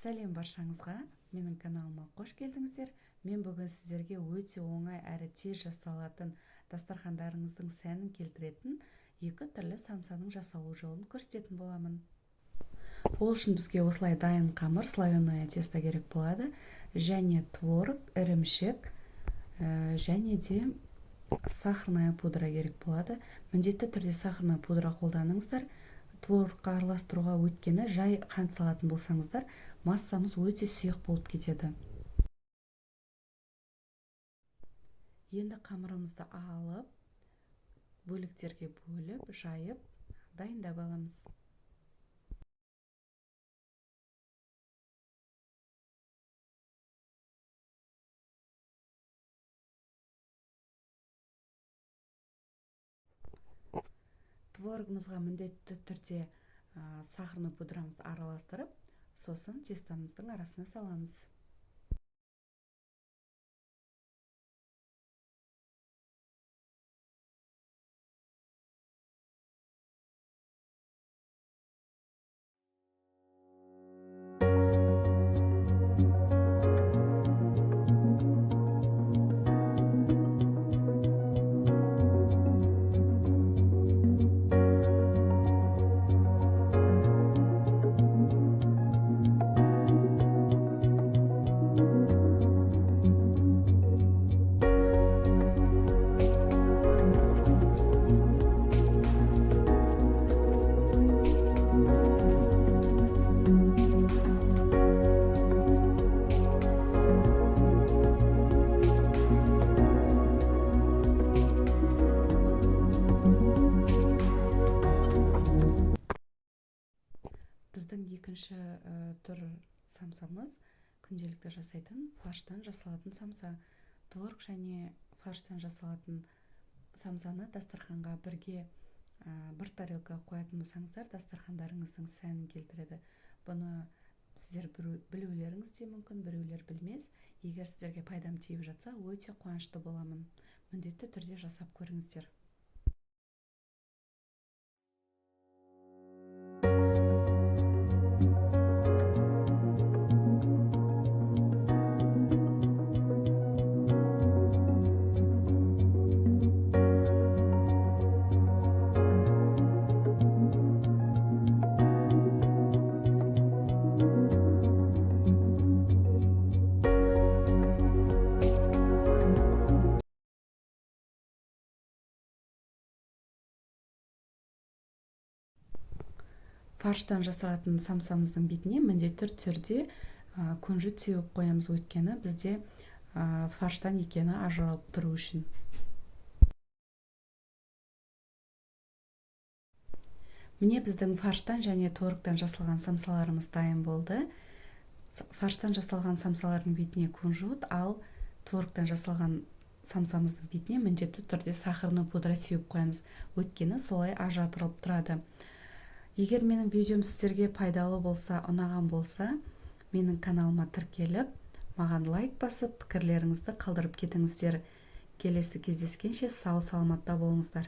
Сәлем баршаңызға, менің каналыма қош келдіңіздер. Мен бүгін сіздерге өте оңай әрі тез жасалатын дастархандарыңыздың сәнін келтіретін екі түрлі самсаның жасалу жолын көрсететін боламын. Ол үшін бізге осылай дайын қамыр, слоеное тесто керек болады, және творог, ірімшік, және де сахарная пудра керек болады. Міндетті түрде сахарная пудра қолданыңыздар. Творогқа араластыруға өткені жай қант салатын болсаңыздар, массамыз өте сұйық болып кетеді. Енді қамырымызды алып, бөліктерге бөліп, жайып, дайындап аламыз. Творогымызға міндетті түрде сахарный пудрамызды араластырып, сосын тестомыздың арасына саламыз. Біздің екінші түр самсамыз күнделікті жасайтын фарштан жасалатын самса. Творог және фарштан жасалатын самсаны дастарханға бірге бір тарелка қоятын болсаңыздар, дастархандарыңыздың сәнін келтіреді. Бұны сіздер білулеріңіз де мүмкін, біреулер білмес. Егер сіздерге пайдам тиіп жатса, өте қуанышты боламын. Міндетті түрде жасап көріңіздер. Фарштан жасалатын самсамыздың бетіне міндетті түрде күнжіт сеуіп қоямыз, өйткені бізде фарштан екені ажыралып тұру үшін. Міне біздің фарштан және творогтан жасалған самсаларымыз дайын болды. Фарштан жасалған самсалардың бетіне күнжіт, ал творогтан жасалған самсамыздың бетіне міндетті түрде сахарный пудра сеуіп қоямыз, өйткені солай ажыратылып тұрады. Егер менің видеом сіздерге пайдалы болса, ұнаған болса, менің каналыма тіркеліп, маған лайк басып, пікірлеріңізді қалдырып кетіңіздер. Келесі кездескенше сау саламатта болыңыздар.